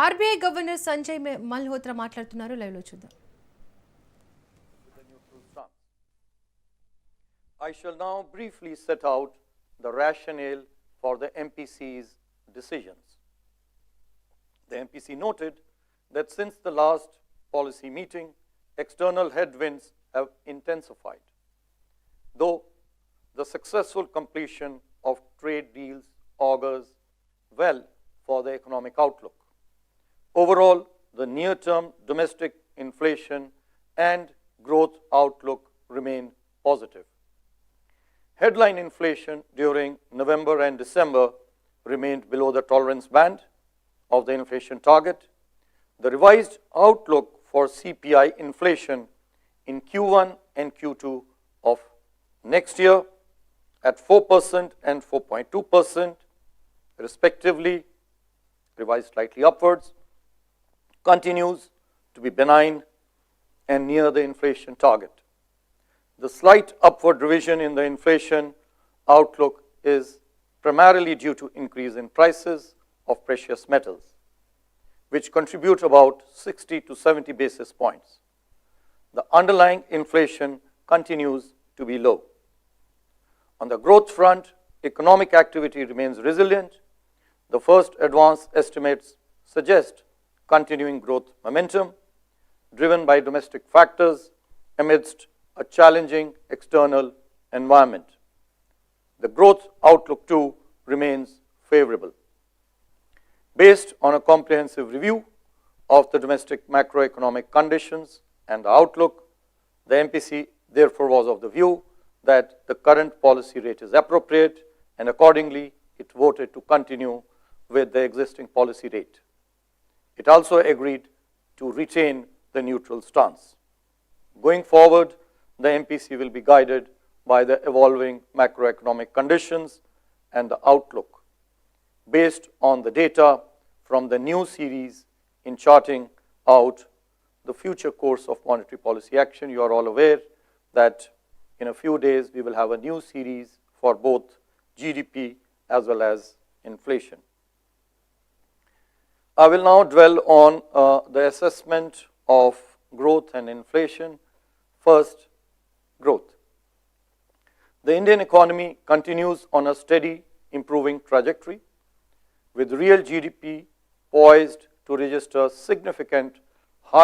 RBI governor Sanjay Malhotra మాట్లాడుతున్నారు. Live లో చూద్దాం. I shall now briefly set out the rationale for the MPC's decisions. The MPC noted that since the last policy meeting, external headwinds have intensified. Though the successful completion of trade deals augurs well for the economic outlook. Overall, the near-term domestic inflation and growth outlook remain positive. Headline inflation during November and December remained below the tolerance band of the inflation target. The revised outlook for CPI inflation in Q1 and Q2 of next year at 4% and 4.2% respectively, revised slightly upwards, continues to be benign and near the inflation target. The slight upward revision in the inflation outlook is primarily due to increase in prices of precious metals, which contribute about 60 to 70 basis points. The underlying inflation continues to be low. On the growth front, economic activity remains resilient. The first advanced estimates suggest continuing growth momentum, driven by domestic factors amidst a challenging external environment. The growth outlook too remains favorable. Based on a comprehensive review of the domestic macroeconomic conditions and the outlook, the MPC therefore was of the view that the current policy rate is appropriate, and accordingly it voted to continue with the existing policy rate. It also agreed to retain the neutral stance. Going forward, the MPC will be guided by the evolving macroeconomic conditions and the outlook. Based on the data from the new series in charting out the future course of monetary policy action, you are all aware that in a few days we will have a new series for both GDP as well as inflation. I will now dwell on the assessment of growth and inflation. First, growth. The Indian economy continues on a steady improving trajectory, with real GDP poised to register significant